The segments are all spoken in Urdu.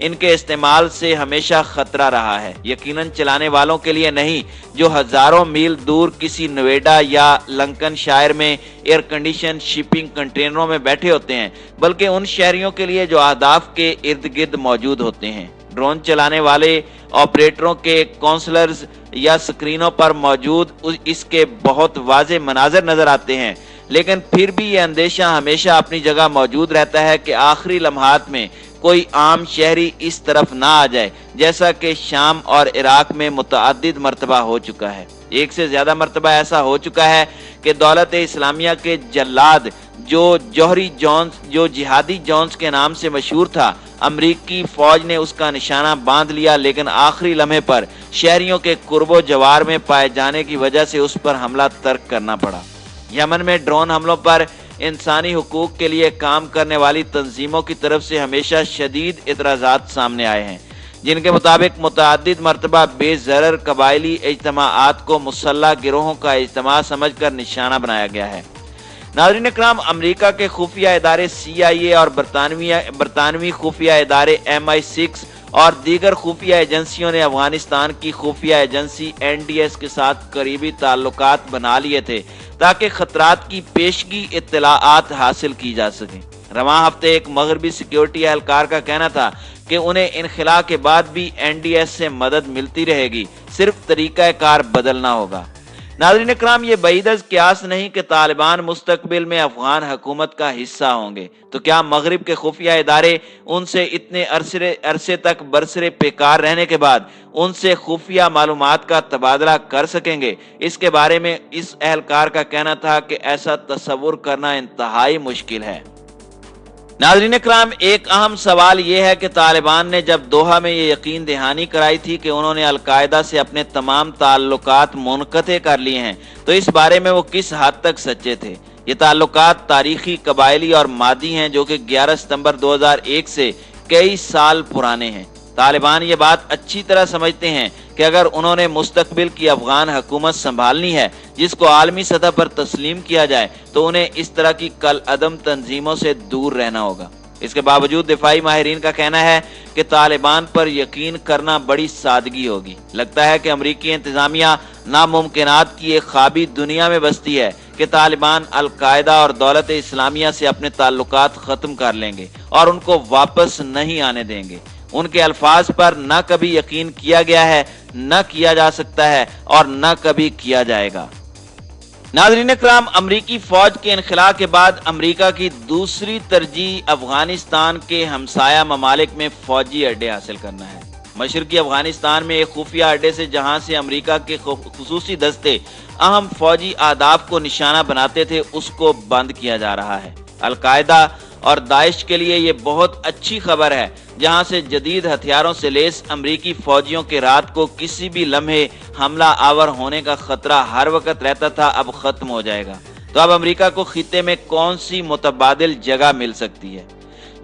ان کے استعمال سے ہمیشہ خطرہ رہا ہے، یقیناً چلانے والوں کے لیے نہیں جو ہزاروں میل دور کسی نویڈا یا لنکن شائر میں ایئر کنڈیشن شپنگ کنٹینروں میں بیٹھے ہوتے ہیں، بلکہ ان شہریوں کے لیے جو اہداف کے ارد گرد موجود ہوتے ہیں۔ ڈرون چلانے والے آپریٹروں کے کونسلرز یا سکرینوں پر موجود اس کے بہت واضح مناظر نظر آتے ہیں، لیکن پھر بھی یہ اندیشہ ہمیشہ اپنی جگہ موجود رہتا ہے کہ آخری لمحات میں کوئی عام شہری اس طرف نہ آ جائے، جیسا کہ شام اور عراق میں متعدد مرتبہ ہو چکا ہے۔ ایک سے زیادہ مرتبہ ایسا ہو چکا ہے کہ دولت اسلامیہ کے جلاد جو جہادی جونز کے نام سے مشہور تھا، امریکی فوج نے اس کا نشانہ باندھ لیا، لیکن آخری لمحے پر شہریوں کے قرب و جوار میں پائے جانے کی وجہ سے اس پر حملہ ترک کرنا پڑا۔ یمن میں ڈرون حملوں پر انسانی حقوق کے لیے کام کرنے والی تنظیموں کی طرف سے ہمیشہ شدید اعتراضات سامنے آئے ہیں، جن کے مطابق متعدد مرتبہ بے ضرر قبائلی اجتماعات کو مسلح گروہوں کا اجتماع سمجھ کر نشانہ بنایا گیا ہے۔ ناظرین اکرام، امریکہ کے خفیہ ادارے CIA اور برطانوی خفیہ ادارے MI6 اور دیگر خفیہ ایجنسیوں نے افغانستان کی خفیہ ایجنسی NDS کے ساتھ قریبی تعلقات بنا لیے تھے تاکہ خطرات کی پیشگی اطلاعات حاصل کی جا سکیں۔ رواں ہفتے ایک مغربی سیکیورٹی اہلکار کا کہنا تھا کہ انہیں انخلاء کے بعد بھی NDS سے مدد ملتی رہے گی، صرف طریقہ کار بدلنا ہوگا۔ ناظرین اکرام، یہ بعید از قیاس نہیں کہ طالبان مستقبل میں افغان حکومت کا حصہ ہوں گے، تو کیا مغرب کے خفیہ ادارے ان سے اتنے عرصے تک برسر پیکار رہنے کے بعد ان سے خفیہ معلومات کا تبادلہ کر سکیں گے؟ اس کے بارے میں اس اہلکار کا کہنا تھا کہ ایسا تصور کرنا انتہائی مشکل ہے۔ ناظرین اکرام، ایک اہم سوال یہ ہے کہ طالبان نے جب دوحہ میں یہ یقین دہانی کرائی تھی کہ انہوں نے القاعدہ سے اپنے تمام تعلقات منقطع کر لیے ہیں، تو اس بارے میں وہ کس حد تک سچے تھے؟ یہ تعلقات تاریخی، قبائلی اور مادی ہیں، جو کہ 11 ستمبر 2001 سے کئی سال پرانے ہیں۔ طالبان یہ بات اچھی طرح سمجھتے ہیں کہ اگر انہوں نے مستقبل کی افغان حکومت سنبھالنی ہے جس کو عالمی سطح پر تسلیم کیا جائے، تو انہیں اس طرح کی کل عدم تنظیموں سے دور رہنا ہوگا۔ اس کے باوجود دفاعی ماہرین کا کہنا ہے کہ طالبان پر یقین کرنا بڑی سادگی ہوگی۔ لگتا ہے کہ امریکی انتظامیہ ناممکنات کی ایک خوابی دنیا میں بستی ہے کہ طالبان القاعدہ اور دولت اسلامیہ سے اپنے تعلقات ختم کر لیں گے اور ان کو واپس نہیں آنے دیں گے۔ ان کے الفاظ پر نہ کبھی یقین کیا گیا ہے، نہ کیا جا سکتا ہے اور نہ کبھی کیا جائے گا۔ ناظرین اکرام، امریکی فوج کے انخلاء کے بعد امریکہ کی دوسری ترجیح افغانستان کے ہمسایہ ممالک میں فوجی اڈے حاصل کرنا ہے۔ مشرقی افغانستان میں ایک خفیہ اڈے سے جہاں سے امریکہ کے خصوصی دستے اہم فوجی اہداف کو نشانہ بناتے تھے، اس کو بند کیا جا رہا ہے۔ القاعدہ اور داعش کے لیے یہ بہت اچھی خبر ہے، جہاں سے جدید ہتھیاروں سے لیس امریکی فوجیوں کے رات کو کسی بھی لمحے حملہ آور ہونے کا خطرہ ہر وقت رہتا تھا، اب ختم ہو جائے گا۔ تو اب امریکہ کو خطے میں کون سی متبادل جگہ مل سکتی ہے؟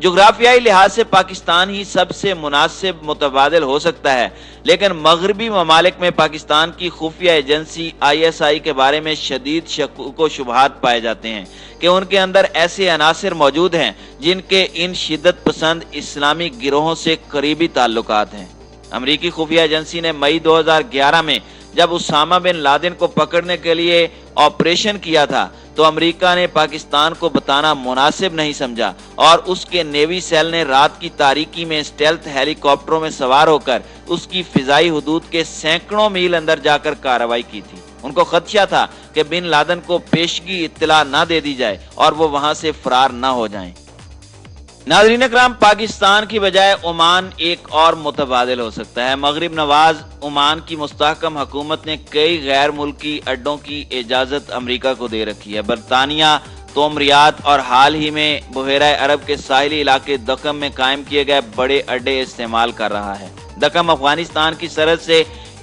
جغرافیائی لحاظ سے پاکستان ہی سب سے مناسب متبادل ہو سکتا ہے، لیکن مغربی ممالک میں پاکستان کی خفیہ ایجنسی ISI کے بارے میں شدید شکوک و شبہات پائے جاتے ہیں کہ ان کے اندر ایسے عناصر موجود ہیں جن کے ان شدت پسند اسلامی گروہوں سے قریبی تعلقات ہیں۔ امریکی خفیہ ایجنسی نے مئی 2011 میں جب اسامہ بن لادن کو پکڑنے کے لیے آپریشن کیا تھا تو امریکہ نے پاکستان کو بتانا مناسب نہیں سمجھا اور اس کے نیوی سیل نے رات کی تاریکی میں اسٹیلتھ ہیلی کاپٹروں میں سوار ہو کر اس کی فضائی حدود کے سینکڑوں میل اندر جا کر کارروائی کی تھی۔ ان کو خدشہ تھا کہ بن لادن کو پیشگی اطلاع نہ دے دی جائے اور وہ وہاں سے فرار نہ ہو جائیں۔ ناظرین اکرام، پاکستان کی بجائے عمان ایک اور متبادل ہو سکتا ہے۔ مغرب نواز عمان کی مستحکم حکومت نے کئی غیر ملکی اڈوں کی اجازت امریکہ کو دے رکھی ہے۔ برطانیہ تومریات اور حال ہی میں بحیرہ عرب کے ساحلی علاقے دکم میں قائم کیے گئے بڑے اڈے استعمال کر رہا ہے۔ دکم افغانستان کی سرحد سے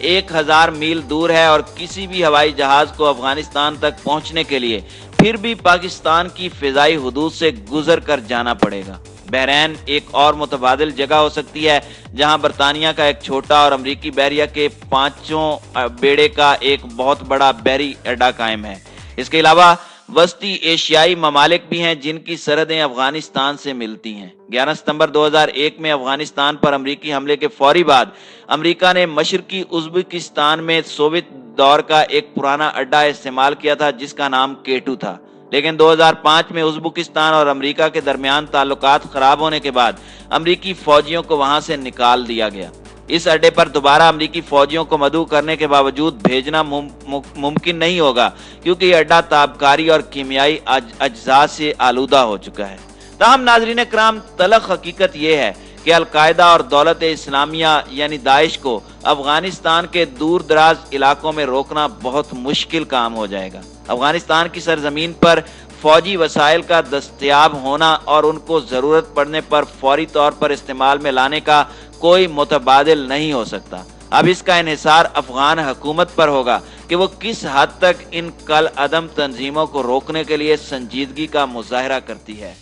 1000 میل دور ہے اور کسی بھی ہوائی جہاز کو افغانستان تک پہنچنے کے لیے پھر بھی پاکستان کی فضائی حدود سے گزر کر جانا پڑے گا۔ بحرین ایک اور متبادل جگہ ہو سکتی ہے جہاں برطانیہ کا ایک چھوٹا اور امریکی بحریہ کے 5 بیڑے کا ایک بہت بڑا بحری اڈا قائم ہے۔ اس کے علاوہ وسطی ایشیائی ممالک بھی ہیں جن کی سرحدیں افغانستان سے ملتی ہیں۔ 11 ستمبر 2001 میں افغانستان پر امریکی حملے کے فوری بعد امریکہ نے مشرقی ازبکستان میں سوویت دور کا ایک پرانا اڈا استعمال کیا تھا جس کا نام K2 تھا، لیکن 2005 میں ازبکستان اور امریکہ کے درمیان تعلقات خراب ہونے کے بعد امریکی فوجیوں کو وہاں سے نکال دیا گیا۔ اس اڈے پر دوبارہ امریکی فوجیوں کو مدعو کرنے کے باوجود بھیجنا ممکن نہیں ہوگا کیونکہ یہ اڈا تابکاری اور کیمیائی اجزاء سے آلودہ ہو چکا ہے۔ تاہم ناظرین کرام، تلخ حقیقت یہ ہے کہ القاعدہ اور دولت اسلامیہ یعنی داعش کو افغانستان کے دور دراز علاقوں میں روکنا بہت مشکل کام ہو جائے گا۔ افغانستان کی سرزمین پر فوجی وسائل کا دستیاب ہونا اور ان کو ضرورت پڑنے پر فوری طور پر استعمال میں لانے کا کوئی متبادل نہیں ہو سکتا۔ اب اس کا انحصار افغان حکومت پر ہوگا کہ وہ کس حد تک ان کالعدم تنظیموں کو روکنے کے لیے سنجیدگی کا مظاہرہ کرتی ہے۔